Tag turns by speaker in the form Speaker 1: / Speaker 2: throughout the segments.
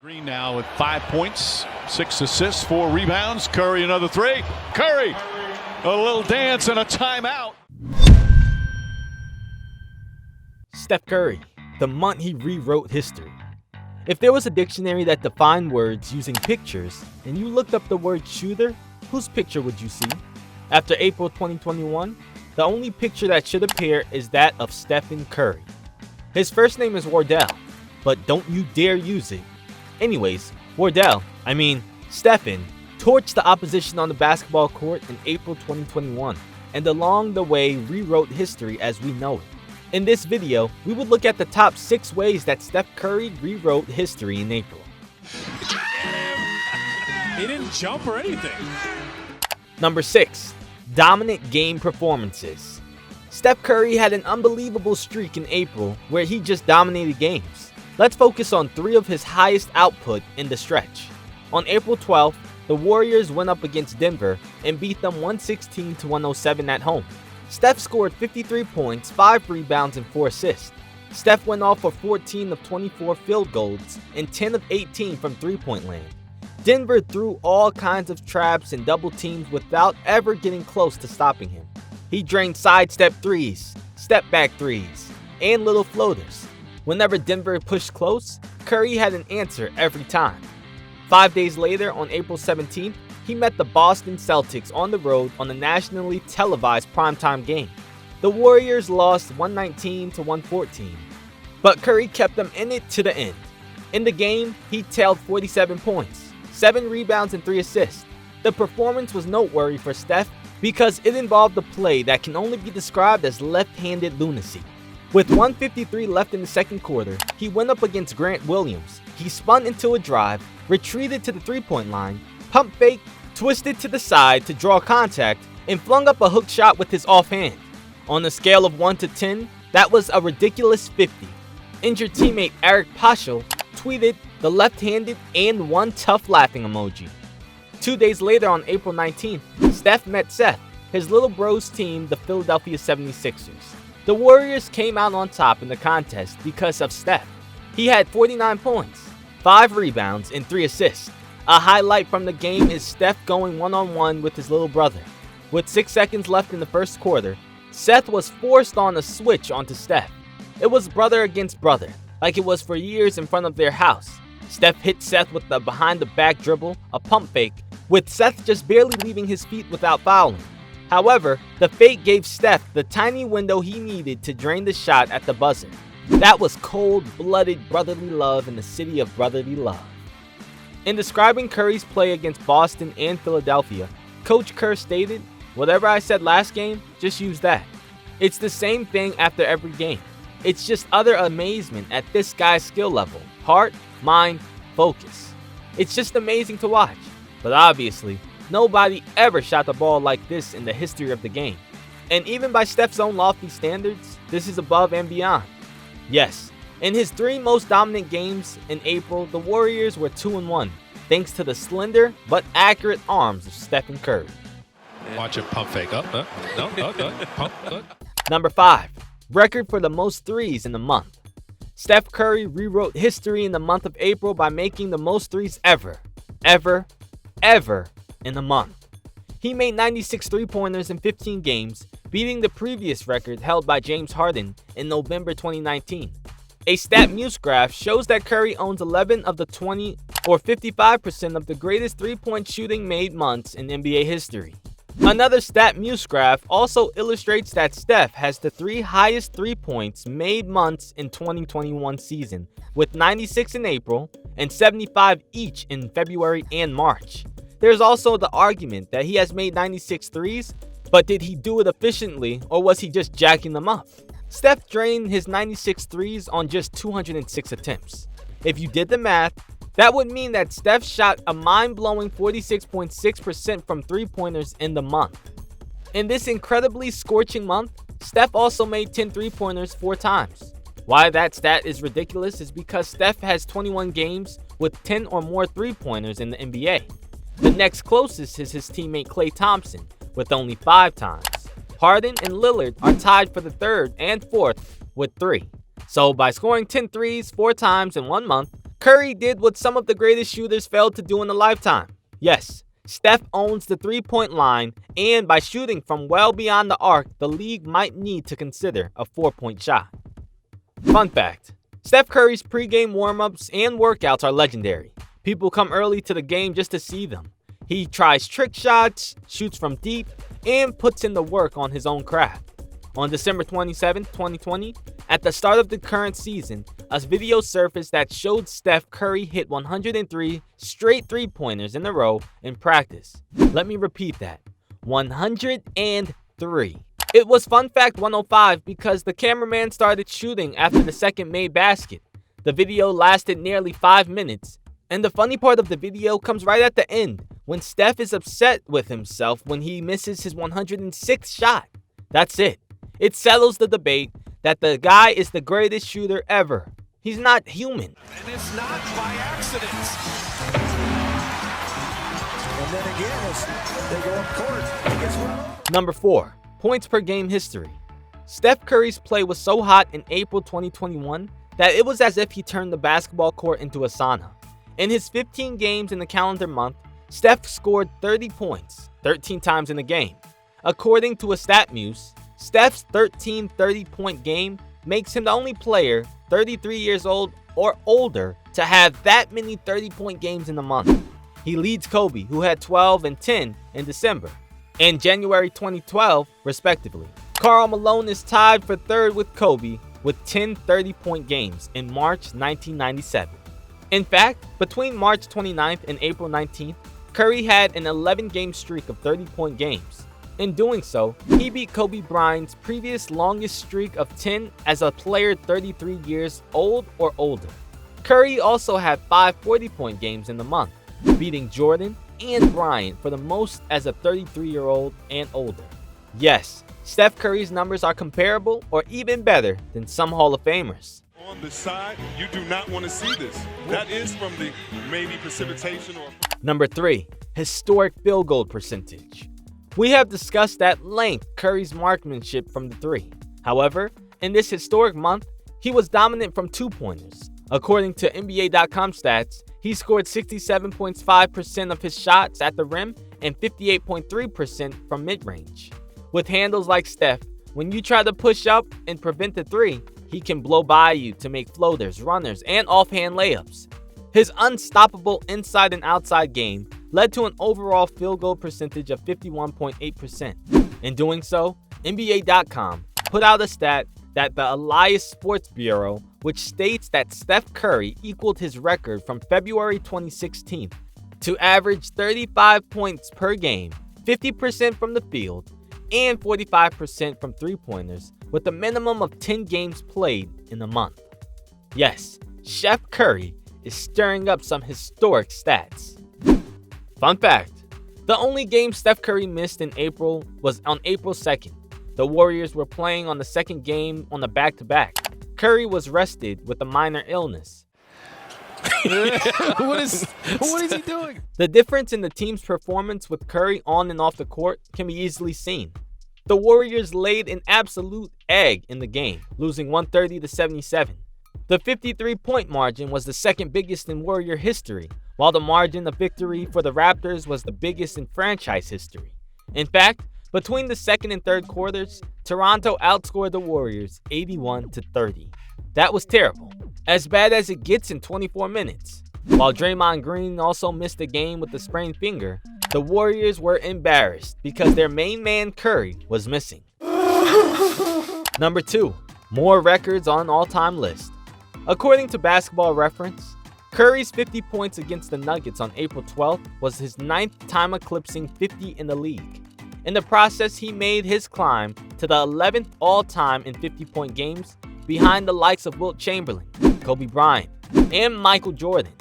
Speaker 1: Green now with 5 points, 6 assists, 4 rebounds. Curry another three. Curry, a little dance and a timeout.
Speaker 2: Steph Curry, the month he rewrote history. If there was a dictionary that defined words using pictures, and you looked up the word shooter, whose picture would you see? After April 2021, the only picture that should appear is that of Stephen Curry. His first name is Wardell, but don't you dare use it. Anyways, Stephen, torched the opposition on the basketball court in April 2021, and along the way rewrote history as we know it. In this video, we would look at the top 6 ways that Steph Curry rewrote history in April.
Speaker 3: He didn't jump or anything.
Speaker 2: Number 6. Dominant game performances. Steph Curry had an unbelievable streak in April where he just dominated games. Let's focus on 3 of his highest output in the stretch. On April 12th, the Warriors went up against Denver and beat them 116-107 at home. Steph scored 53 points, 5 rebounds, and 4 assists. Steph went off for 14 of 24 field goals and 10 of 18 from three-point land. Denver threw all kinds of traps and double teams without ever getting close to stopping him. He drained sidestep threes, step back threes, and little floaters. Whenever Denver pushed close, Curry had an answer every time. 5 days later, on April 17th, he met the Boston Celtics on the road on a nationally televised primetime game. The Warriors lost 119-114, but Curry kept them in it to the end. In the game, he tailed 47 points, 7 rebounds, and 3 assists. The performance was noteworthy for Steph because it involved a play that can only be described as left-handed lunacy. With 1:53 left in the second quarter, he went up against Grant Williams. He spun into a drive, retreated to the three-point line, pump fake, twisted to the side to draw contact, and flung up a hook shot with his offhand. On a scale of 1 to 10, that was a ridiculous 50. Injured teammate Eric Paschal tweeted the left-handed and one tough laughing emoji. 2 days later, on April 19th, Steph met Seth, his little bro's team, the Philadelphia 76ers. The Warriors came out on top in the contest because of Steph. He had 49 points, 5 rebounds, and 3 assists. A highlight from the game is Steph going one-on-one with his little brother. With 6 seconds left in the first quarter, Seth was forced on a switch onto Steph. It was brother against brother, like it was for years in front of their house. Steph hit Seth with the behind-the-back dribble, a pump fake, with Seth just barely leaving his feet without fouling. However, the fake gave Steph the tiny window he needed to drain the shot at the buzzer. That was cold-blooded brotherly love in the city of brotherly love. In describing Curry's play against Boston and Philadelphia, Coach Kerr stated, "Whatever I said last game, just use that." It's the same thing after every game. It's just utter amazement at this guy's skill level, heart, mind, focus. It's just amazing to watch. But obviously, nobody ever shot the ball like this in the history of the game. And even by Steph's own lofty standards, this is above and beyond. Yes, in his 3 most dominant games in April, the Warriors were 2-1, thanks to the slender but accurate arms of Stephen Curry.
Speaker 3: Watch it pump fake up. Pump.
Speaker 2: Number 5. Record for the most threes in the month. Steph Curry rewrote history in the month of April by making the most threes ever in a month. He made 96 three-pointers in 15 games, beating the previous record held by James Harden in November 2019. A StatMuse graph shows that Curry owns 11 of the 20, or 55% of the greatest three-point shooting made months in NBA history. Another StatMuse graph also illustrates that Steph has the 3 highest three-points made months in 2021 season, with 96 in April and 75 each in February and March. There's also the argument that he has made 96 threes, but did he do it efficiently or was he just jacking them up? Steph drained his 96 threes on just 206 attempts. If you did the math, that would mean that Steph shot a mind-blowing 46.6% from three-pointers in the month. In this incredibly scorching month, Steph also made 10 three-pointers 4 times. Why that stat is ridiculous is because Steph has 21 games with 10 or more three-pointers in the NBA. The next closest is his teammate Klay Thompson with only 5 times. Harden and Lillard are tied for the 3rd and 4th with 3. So by scoring 10 threes 4 times in 1 month, Curry did what some of the greatest shooters failed to do in a lifetime. Yes, Steph owns the three-point line, and by shooting from well beyond the arc, the league might need to consider a four-point shot. Fun fact, Steph Curry's pregame warm-ups and workouts are legendary. People come early to the game just to see them. He tries trick shots, shoots from deep, and puts in the work on his own craft. On December 27, 2020, at the start of the current season, a video surfaced that showed Steph Curry hit 103 straight three-pointers in a row in practice. Let me repeat that, 103. It was Fun Fact 105 because the cameraman started shooting after the second made basket. The video lasted nearly 5 minutes, and the funny part of the video comes right at the end, when Steph is upset with himself when he misses his 106th shot. That's it. It settles the debate that the guy is the greatest shooter ever. He's not human.
Speaker 4: And it's not by accident. And then again, as they go up court, he gets one.
Speaker 2: Number 4. Points per game history. Steph Curry's play was so hot in April 2021 that it was as if he turned the basketball court into a sauna. In his 15 games in the calendar month, Steph scored 30 points, 13 times in a game. According to a StatMuse, Steph's 13 30-point game makes him the only player 33 years old or older to have that many 30-point games in a month. He leads Kobe, who had 12 and 10 in December, and January 2012, respectively. Karl Malone is tied for third with Kobe with 10 30-point games in March 1997. In fact, between March 29th and April 19th, Curry had an 11-game streak of 30-point games. In doing so, he beat Kobe Bryant's previous longest streak of 10 as a player 33 years old or older. Curry also had 5 40-point games in the month, beating Jordan and Bryant for the most as a 33-year-old and older. Yes, Steph Curry's numbers are comparable or even better than some Hall of Famers.
Speaker 5: On the side, you do not want to see this. That is from the maybe precipitation or...
Speaker 2: Number 3, historic field goal percentage. We have discussed at length Curry's marksmanship from the three. However, in this historic month, he was dominant from two-pointers. According to NBA.com stats, he scored 67.5% of his shots at the rim and 58.3% from mid-range. With handles like Steph, when you try to push up and prevent the three, he can blow by you to make floaters, runners, and offhand layups. His unstoppable inside and outside game led to an overall field goal percentage of 51.8%. In doing so, NBA.com put out a stat that the Elias Sports Bureau, which states that Steph Curry equaled his record from February 2016 to average 35 points per game, 50% from the field, and 45% from three-pointers, with a minimum of 10 games played in a month. Yes, Chef Curry is stirring up some historic stats. Fun fact, the only game Steph Curry missed in April was on April 2nd. The Warriors were playing on the second game on the back-to-back. Curry was rested with a minor illness.
Speaker 3: What is he doing?
Speaker 2: The difference in the team's performance with Curry on and off the court can be easily seen. The Warriors laid an absolute egg in the game, losing 130-77. The 53-point margin was the second biggest in Warrior history, while the margin of victory for the Raptors was the biggest in franchise history. In fact, between the second and third quarters, Toronto outscored the Warriors 81-30. That was terrible, as bad as it gets in 24 minutes. While Draymond Green also missed the game with a sprained finger, the Warriors were embarrassed because their main man Curry was missing. Number 2, more records on all-time list. According to Basketball Reference, Curry's 50 points against the Nuggets on April 12th was his 9th time eclipsing 50 in the league. In the process, he made his climb to the 11th all-time in 50-point games, behind the likes of Wilt Chamberlain, Kobe Bryant, and Michael Jordan.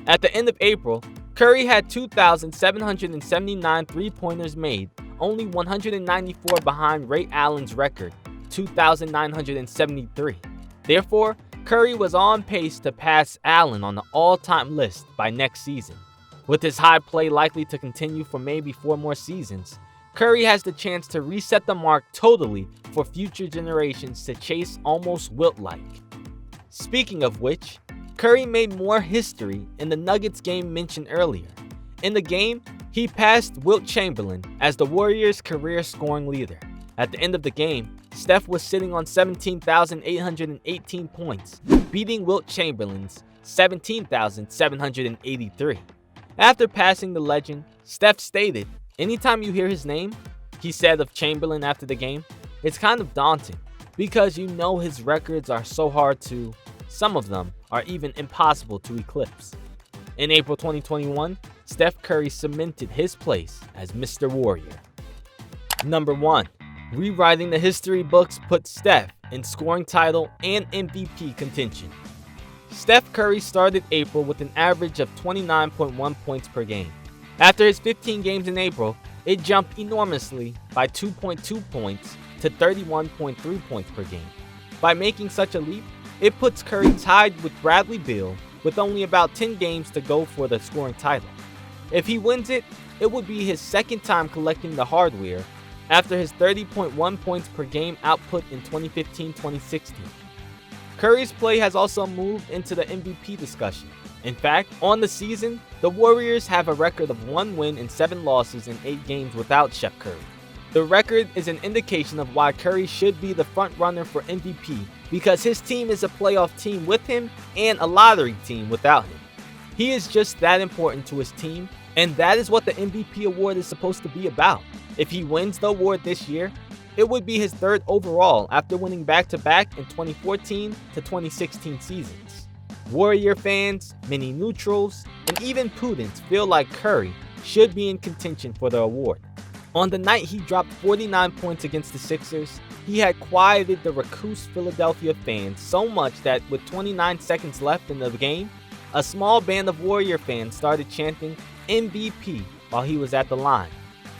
Speaker 2: At the end of April, Curry had 2,779 three-pointers made, only 194 behind Ray Allen's record, 2,973. Therefore, Curry was on pace to pass Allen on the all-time list by next season. With his high play likely to continue for maybe 4 more seasons, Curry has the chance to reset the mark totally for future generations to chase almost Wilt-like. Speaking of which, Curry made more history in the Nuggets game mentioned earlier. In the game, he passed Wilt Chamberlain as the Warriors' career scoring leader. At the end of the game, Steph was sitting on 17,818 points, beating Wilt Chamberlain's 17,783. After passing the legend, Steph stated, "Anytime you hear his name," he said of Chamberlain after the game, "it's kind of daunting because you know his records are so hard to, some of them are even impossible to eclipse." In April 2021, Steph Curry cemented his place as Mr. Warrior. Number 1. Rewriting the history books puts Steph in scoring title and MVP contention. Steph Curry started April with an average of 29.1 points per game. After his 15 games in April, it jumped enormously by 2.2 points to 31.3 points per game. By making such a leap, it puts Curry tied with Bradley Beal with only about 10 games to go for the scoring title. If he wins it, it would be his second time collecting the hardware after his 30.1 points per game output in 2015-2016. Curry's play has also moved into the MVP discussion. In fact, on the season, the Warriors have a record of 1 win and 7 losses in 8 games without Steph Curry. The record is an indication of why Curry should be the front runner for MVP because his team is a playoff team with him and a lottery team without him. He is just that important to his team, and that is what the MVP award is supposed to be about. If he wins the award this year, it would be his 3rd overall after winning back-to-back in 2014 to 2016 seasons. Warrior fans, many neutrals, and even Pudens feel like Curry should be in contention for the award. On the night he dropped 49 points against the Sixers, he had quieted the recluse Philadelphia fans so much that with 29 seconds left in the game, a small band of Warrior fans started chanting MVP while he was at the line.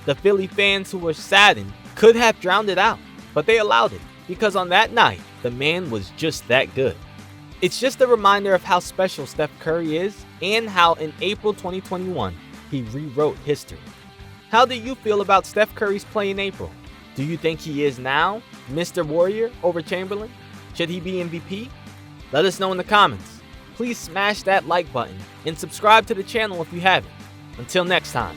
Speaker 2: The Philly fans who were saddened could have drowned it out, but they allowed it because on that night, the man was just that good. It's just a reminder of how special Steph Curry is and how in April 2021, he rewrote history. How do you feel about Steph Curry's play in April? Do you think he is now Mr. Warrior over Chamberlain? Should he be MVP? Let us know in the comments. Please smash that like button and subscribe to the channel if you haven't. Until next time.